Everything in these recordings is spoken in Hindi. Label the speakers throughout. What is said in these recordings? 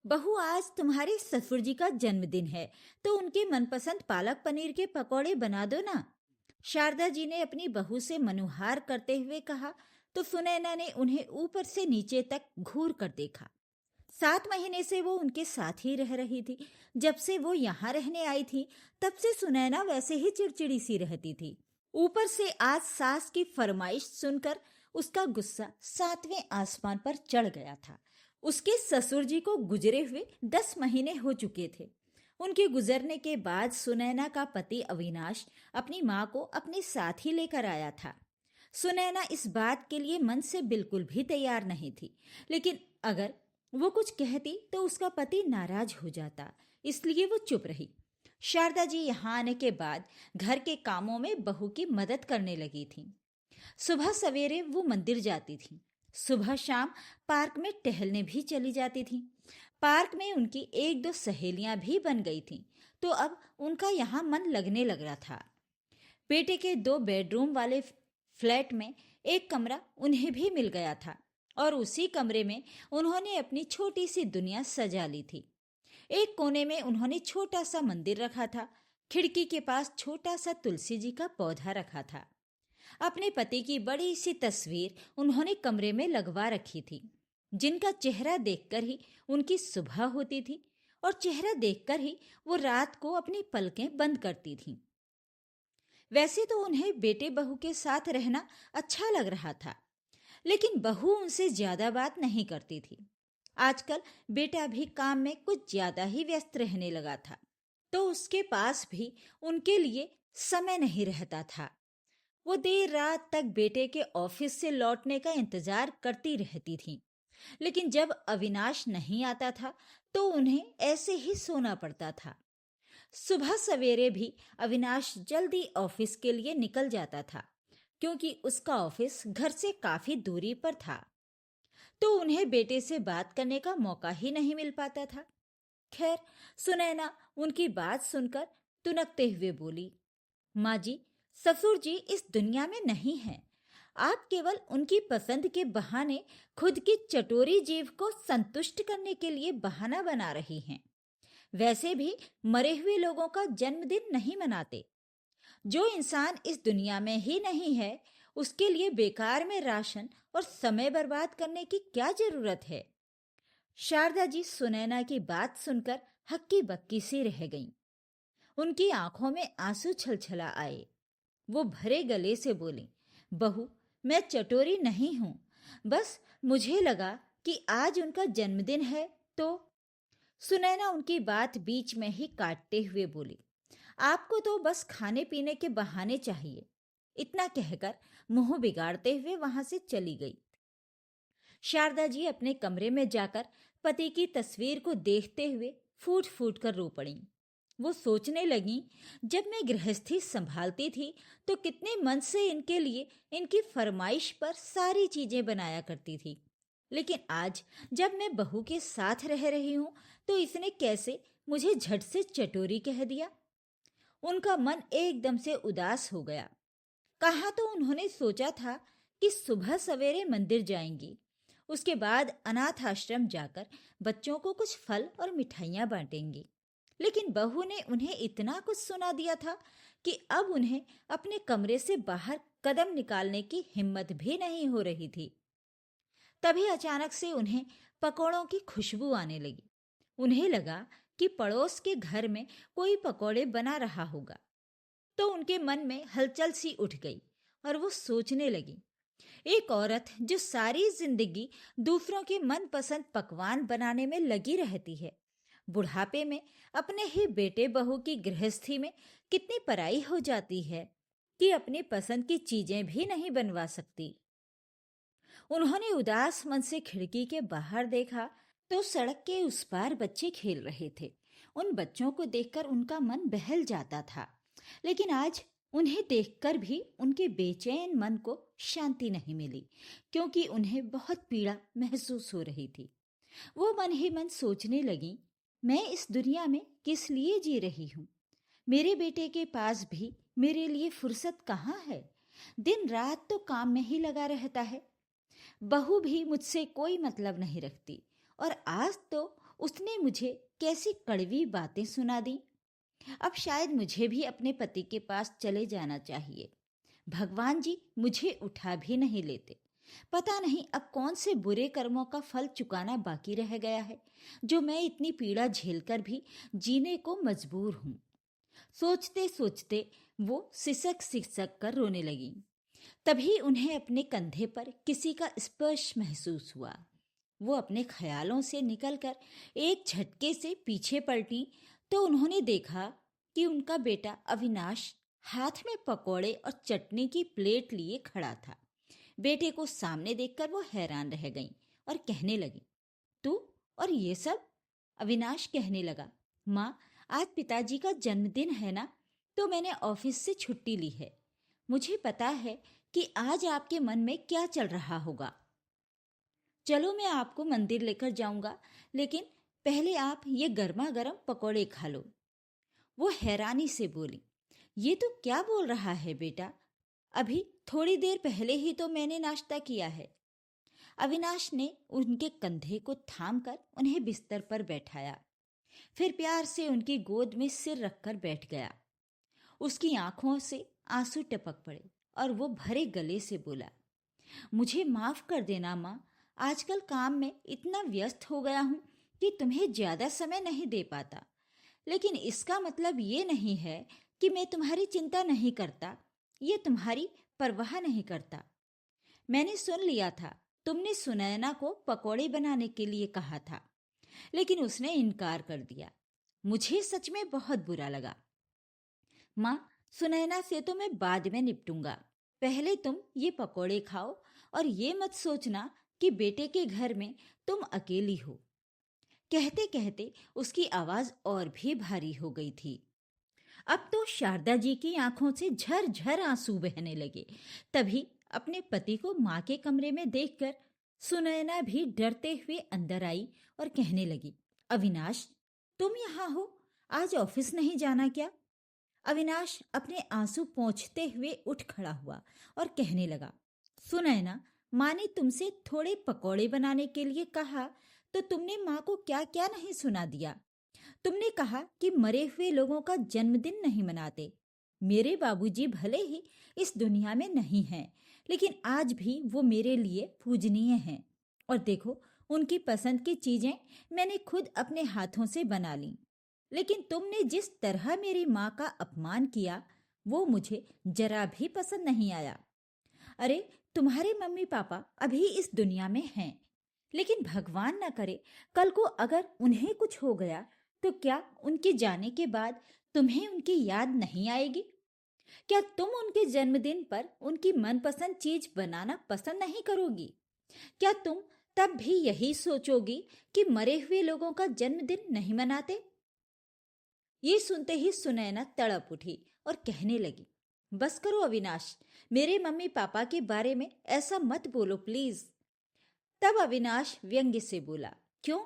Speaker 1: बहू, आज तुम्हारे ससुर जी का जन्मदिन है तो उनके मनपसंद पालक पनीर के पकौड़े बना दो ना। शारदा जी ने अपनी बहू से मनुहार करते हुए कहा तो सुनैना ने उन्हें ऊपर से नीचे तक घूर कर देखा। 7 महीने से वो उनके साथ ही रह रही थी। जब से वो यहाँ रहने आई थी तब से सुनैना वैसे ही चिड़चिड़ी सी रहती थी। ऊपर से आज सास की फरमाइश सुनकर उसका गुस्सा 7वें आसमान पर चढ़ गया था। उसके ससुर जी को गुजरे हुए 10 महीने हो चुके थे। उनके गुजरने के बाद सुनैना का पति अविनाश अपनी माँ को अपने साथ ही लेकर आया था। सुनैना इस बात के लिए मन से बिल्कुल भी तैयार नहीं थी, लेकिन अगर वो कुछ कहती तो उसका पति नाराज हो जाता, इसलिए वो चुप रही। शारदा जी यहाँ आने के बाद घर के कामों में बहू की मदद करने लगी थी। सुबह सवेरे वो मंदिर जाती थी, सुबह शाम पार्क में टहलने भी चली जाती थी। पार्क में उनकी एक दो सहेलियां भी बन गई थीं, तो अब उनका यहाँ मन लगने लग रहा था। बेटे के 2 बेडरूम वाले फ्लैट में एक कमरा उन्हें भी मिल गया था और उसी कमरे में उन्होंने अपनी छोटी सी दुनिया सजा ली थी। एक कोने में उन्होंने छोटा सा मंदिर रखा था। खिड़की के पास छोटा सा तुलसी जी का पौधा रखा था। अपने पति की बड़ी सी तस्वीर उन्होंने कमरे में लगवा रखी थी, जिनका चेहरा देखकर ही उनकी सुबह होती थी और चेहरा देखकर ही वो रात को अपनी पलकें बंद करती थीं। वैसे तो उन्हें बेटे बहू के साथ रहना अच्छा लग रहा था, लेकिन बहू उनसे ज्यादा बात नहीं करती थी। आजकल बेटा भी काम में कुछ ज्यादा ही व्यस्त रहने लगा था, तो उसके पास भी उनके लिए समय नहीं रहता था। वो देर रात तक बेटे के ऑफिस से लौटने का इंतजार करती रहती थी, लेकिन जब अविनाश नहीं आता था तो उन्हें ऐसे ही सोना पड़ता था। सुबह सवेरे भी अविनाश जल्दी ऑफिस के लिए निकल जाता था, क्योंकि उसका ऑफिस घर से काफी दूरी पर था, तो उन्हें बेटे से बात करने का मौका ही नहीं मिल पाता था। खैर, सुनैना उनकी बात सुनकर तुनकते हुए बोली, माँ जी, ससुर जी इस दुनिया में नहीं हैं। आप केवल उनकी पसंद के बहाने खुद की चटोरी जीभ को संतुष्ट करने के लिए बहाना बना रही हैं। वैसे भी मरे हुए लोगों का जन्मदिन नहीं मनाते। जो इंसान इस दुनिया में ही नहीं है, उसके लिए बेकार में राशन और समय बर्बाद करने की क्या जरूरत है। शारदा जी सुनैना की बात सुनकर हक्की बक्की सी रह गईं। उनकी आंखों में आंसू छलछला आए। वो भरे गले से बोली, बहू, मैं चटोरी नहीं हूं, बस मुझे लगा कि आज उनका जन्मदिन है तो। सुनैना उनकी बात बीच में ही काटते हुए बोली, आपको तो बस खाने पीने के बहाने चाहिए। इतना कहकर मुंह बिगाड़ते हुए वहां से चली गई। शारदा जी अपने कमरे में जाकर पति की तस्वीर को देखते हुए फूट फूट कर रो पड़ी। वो सोचने लगी, जब मैं गृहस्थी संभालती थी तो कितने मन से इनके लिए इनकी फरमाइश पर सारी चीजें बनाया करती थी, लेकिन आज जब मैं बहू के साथ रह रही हूं तो इसने कैसे मुझे झट से चटोरी कह दिया। उनका मन एकदम से उदास हो गया। कहाँ तो उन्होंने सोचा था कि सुबह सवेरे मंदिर जाएंगी, उसके बाद अनाथ आश्रम जाकर बच्चों को कुछ फल और मिठाइयां बांटेंगी, लेकिन बहू ने उन्हें इतना कुछ सुना दिया था कि अब उन्हें अपने कमरे से बाहर कदम निकालने की हिम्मत भी नहीं हो रही थी। तभी अचानक से उन्हें पकौड़ों की खुशबू आने लगी। उन्हें लगा कि पड़ोस के घर में कोई पकौड़े बना रहा होगा, तो उनके मन में हलचल सी उठ गई और वो सोचने लगी, एक औरत जो सारी जिंदगी दूसरों के मनपसंद पकवान बनाने में लगी रहती है, बुढ़ापे में अपने ही बेटे बहू की गृहस्थी में कितनी पराई हो जाती है कि अपनी पसंद की चीजें भी नहीं बनवा सकती। उन्होंने उदास मन से खिड़की के बाहर देखा तो सड़क के उस पार बच्चे खेल रहे थे। उन बच्चों को देखकर उनका मन बहल जाता था, लेकिन आज उन्हें देखकर भी उनके बेचैन मन को शांति नहीं मिली, क्योंकि उन्हें बहुत पीड़ा महसूस हो रही थी। वो मन ही मन सोचने लगी, मैं इस दुनिया में किस लिए जी रही हूँ। मेरे बेटे के पास भी मेरे लिए फुर्सत कहाँ है। दिन रात तो काम में ही लगा रहता है। बहू भी मुझसे कोई मतलब नहीं रखती और आज तो उसने मुझे कैसी कड़वी बातें सुना दी। अब शायद मुझे भी अपने पति के पास चले जाना चाहिए। भगवान जी मुझे उठा भी नहीं लेते। पता नहीं अब कौन से बुरे कर्मों का फल चुकाना बाकी रह गया है, जो मैं इतनी पीड़ा झेलकर भी जीने को मजबूर हूँ। सोचते सोचते वो सिसक सिसक कर रोने लगी। तभी उन्हें अपने कंधे पर किसी का स्पर्श महसूस हुआ। वो अपने ख्यालों से निकलकर एक झटके से पीछे पलटी तो उन्होंने देखा कि उनका बेटा अविनाश हाथ में पकौड़े और चटनी की प्लेट लिए खड़ा था। बेटे को सामने देखकर वो हैरान रह गईं और कहने लगी, तू और ये सब? अविनाश कहने लगा, माँ, आज पिताजी का जन्मदिन है ना, तो मैंने ऑफिस से छुट्टी ली है। मुझे पता है कि आज आपके मन में क्या चल रहा होगा। चलो मैं आपको मंदिर लेकर जाऊंगा, लेकिन पहले आप ये गर्मा गर्म पकौड़े खा लो। वो हैरानी से बोली, ये तो क्या बोल रहा है बेटा? अभी थोड़ी देर पहले ही तो मैंने नाश्ता किया है। अविनाश ने उनके कंधे को थामकर उन्हें बिस्तर पर बैठाया, फिर प्यार से उनकी गोद में सिर रखकर बैठ गया। उसकी आंखों से आंसू टपक पड़े और वो भरे गले से बोला, मुझे माफ कर देना माँ, आजकल काम में इतना व्यस्त हो गया हूँ कि तुम्हें ज्यादा समय नहीं दे पाता। लेकिन इसका मतलब ये नहीं है कि मैं तुम्हारी चिंता नहीं करता या तुम्हारी परवाह नहीं करता। मैंने सुन लिया था तुमने सुनैना को पकौड़े बनाने के लिए कहा था, लेकिन उसने इनकार कर दिया। मुझे सच में बहुत बुरा लगा। माँ, सुनैना से तो मैं बाद में निपटूंगा। पहले तुम ये पकौड़े खाओ और ये मत सोचना कि बेटे के घर में तुम अकेली हो। कहते कहते उसकी आवाज और भी भारी हो गई थी। अब तो शारदा जी की आंखों से झरझर आंसू बहने लगे। तभी अपने पति को माँ के कमरे में देखकर सुनैना भी डरते हुए अंदर आई और कहने लगी, अविनाश, तुम यहाँ हो? आज ऑफिस नहीं जाना क्या? अविनाश अपने आंसू पोंछते हुए उठ खड़ा हुआ और कहने लगा, सुनैना, माँ ने तुमसे थोड़े पकौड़े बनाने के लिए कहा तो तुमने माँ को क्या क्या नहीं सुना दिया। तुमने कहा कि मरे हुए लोगों का जन्मदिन नहीं मनाते। मेरे बाबूजी भले ही इस दुनिया में नहीं हैं, लेकिन आज भी वो मेरे लिए पूजनीय हैं। और देखो, उनकी पसंद की चीजें मैंने खुद अपने हाथों से बना ली। लेकिन तुमने जिस तरह मेरी माँ का अपमान किया, वो मुझे जरा भी पसंद नहीं आया। अरे, तुम्हारे मम्मी पापा अभी इस दुनिया में हैं, लेकिन भगवान ना करे कल को अगर उन्हें कुछ हो गया तो क्या उनके जाने के बाद तुम्हें उनकी याद नहीं आएगी? क्या तुम उनके जन्मदिन पर उनकी मनपसंद चीज बनाना पसंद नहीं करोगी? क्या तुम तब भी यही सोचोगी कि मरे हुए लोगों का जन्मदिन नहीं मनाते? ये सुनते ही सुनैना तड़प उठी और कहने लगी, बस करो अविनाश, मेरे मम्मी पापा के बारे में ऐसा मत बोलो प्लीज। तब अविनाश व्यंग्य से बोला, क्यों?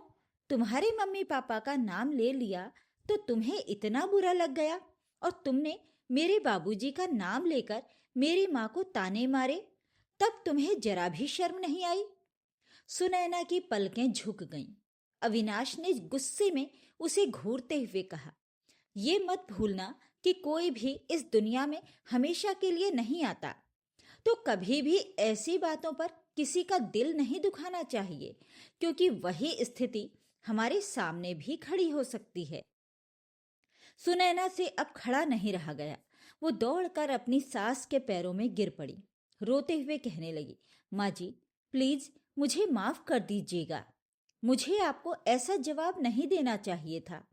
Speaker 1: तुम्हारे मम्मी पापा का नाम ले लिया तो तुम्हें इतना बुरा लग गया और तुमने मेरे बाबूजी का नाम लेकर मेरी माँ को ताने मारे, तब तुम्हें जरा भी शर्म नहीं आई? सुनैना की पलकें झुक गईं। अविनाश ने गुस्से में उसे घूरते हुए कहा, ये मत भूलना कि कोई भी इस दुनिया में हमेशा के लिए नहीं आता, तो कभी भी ऐसी बातों पर किसी का दिल नहीं दुखाना चाहिए, क्योंकि वही स्थिति हमारे सामने भी खड़ी हो सकती है। सुनैना से अब खड़ा नहीं रहा गया। वो दौड़कर अपनी सास के पैरों में गिर पड़ी। रोते हुए कहने लगी, माँ जी, प्लीज मुझे माफ कर दीजिएगा। मुझे आपको ऐसा जवाब नहीं देना चाहिए था।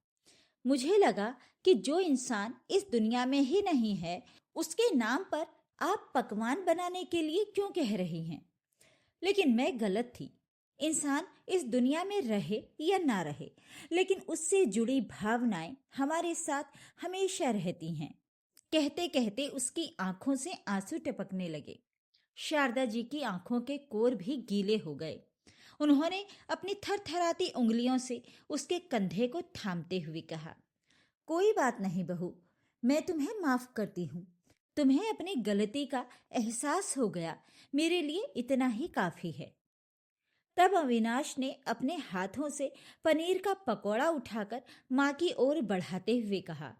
Speaker 1: मुझे लगा कि जो इंसान इस दुनिया में ही नहीं है, उसके नाम पर आप पकवान बनाने के लिए क्यों कह रही हैं? लेकिन मैं गलत थी। इंसान इस दुनिया में रहे या ना रहे, लेकिन उससे जुड़ी भावनाएं हमारे साथ हमेशा रहती हैं। कहते कहते उसकी आंखों से आंसू टपकने लगे। शारदा जी की आंखों के कोर भी गीले हो गए। उन्होंने अपनी थरथराती उंगलियों से उसके कंधे को थामते हुए कहा, कोई बात नहीं बहू, मैं तुम्हें माफ करती हूँ। तुम्हें अपनी गलती का एहसास हो गया, मेरे लिए इतना ही काफी है। तब अविनाश ने अपने हाथों से पनीर का पकौड़ा उठाकर माँ की ओर बढ़ाते हुए कहा,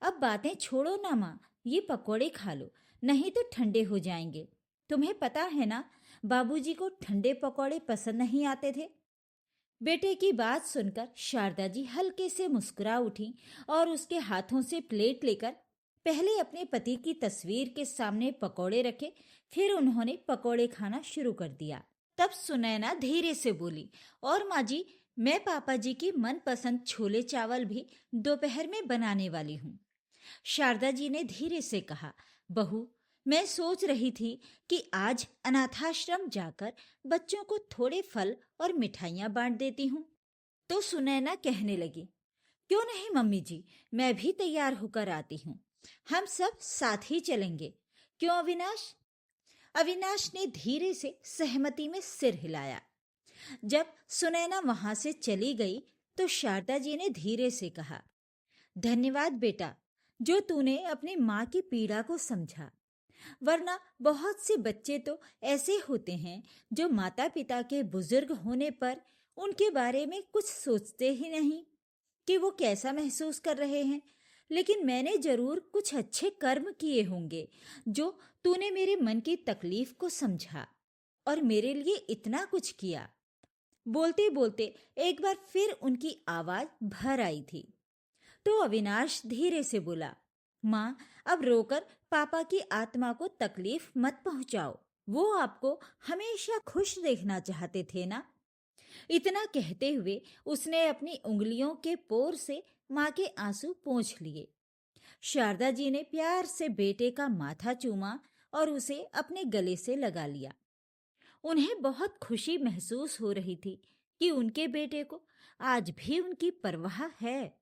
Speaker 1: अब बातें छोड़ो ना माँ, ये पकौड़े खा लो, नहीं तो ठंडे हो जाएंगे। तुम्हें पता है ना, बाबूजी को ठंडे पकौड़े पसंद नहीं आते थे। बेटे की बात सुनकर शारदा जी हल्के से मुस्कुरा उठी और उसके हाथों से प्लेट लेकर पहले अपने पति की तस्वीर के सामने पकौड़े रखे, फिर उन्होंने पकौड़े खाना शुरू कर दिया। तब सुनैना धीरे से बोली, और माँ जी, मैं पापा जी की मनपसंद छोले चावल भी दोपहर में बनाने वाली हूँ। शारदा जी ने धीरे से कहा, बहू, मैं सोच रही थी कि आज अनाथाश्रम जाकर बच्चों को थोड़े फल और मिठाइयाँ बांट देती हूँ। तो सुनैना कहने लगी, क्यों नहीं मम्मी जी, मैं भी तैयार होकर आती हूँ। हम सब साथ ही चलेंगे। क्यों अविनाश? अविनाश ने धीरे से सहमति में सिर हिलाया। जब सुनैना वहां से चली गई तो शारदा जी ने धीरे से कहा, धन्यवाद बेटा, जो तूने अपनी माँ की पीड़ा को समझा। वरना बहुत से बच्चे तो ऐसे होते हैं जो माता पिता के बुजुर्ग होने पर उनके बारे में कुछ सोचते ही नहीं कि वो कैसा महसूस कर रहे हैं। लेकिन मैंने जरूर कुछ अच्छे कर्म किए होंगे जो तूने मेरे मन की तकलीफ को समझा और मेरे लिए इतना कुछ किया। बोलते बोलते एक बार फिर उनकी आवाज भर आई थी। तो अविनाश धीरे से बोला, माँ, अब रोकर पापा की आत्मा को तकलीफ मत पहुंचाओ। वो आपको हमेशा खुश देखना चाहते थे ना। इतना कहते हुए उसने अपनी उंगलियों के पोर से माँ के आंसू पोंछ लिए। शारदा जी ने प्यार से बेटे का माथा चूमा और उसे अपने गले से लगा लिया। उन्हें बहुत खुशी महसूस हो रही थी कि उनके बेटे को आज भी उनकी परवाह है।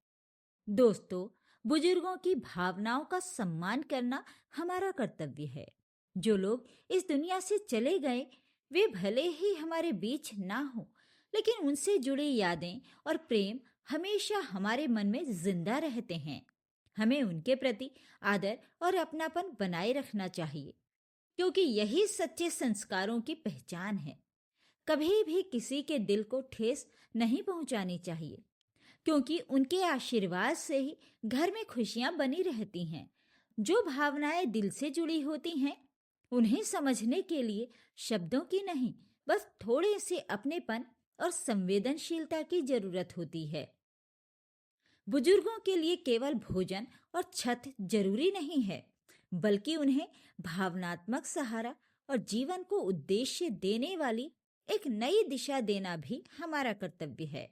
Speaker 1: दोस्तों, बुजुर्गों की भावनाओं का सम्मान करना हमारा कर्तव्य है। जो लोग इस दुनिया से चले गए, वे भले ही हमारे बीच ना हो, लेकिन उनसे जुड़ी यादें और प्रेम हमेशा हमारे मन में जिंदा रहते हैं। हमें उनके प्रति आदर और अपनापन बनाए रखना चाहिए, क्योंकि यही सच्चे संस्कारों की पहचान है। कभी भी किसी के दिल को ठेस नहीं पहुंचानी चाहिए, क्योंकि उनके आशीर्वाद से ही घर में खुशियां बनी रहती हैं। जो भावनाएं दिल से जुड़ी होती हैं, उन्हें समझने के लिए शब्दों की नहीं, बस थोड़े से अपनेपन और संवेदनशीलता की जरूरत होती है। बुजुर्गों के लिए केवल भोजन और छत जरूरी नहीं है, बल्कि उन्हें भावनात्मक सहारा और जीवन को उद्देश्य देने वाली एक नई दिशा देना भी हमारा कर्तव्य है।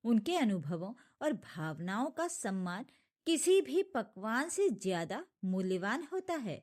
Speaker 1: उनके अनुभवों और भावनाओं का सम्मान किसी भी पकवान से ज्यादा मूल्यवान होता है।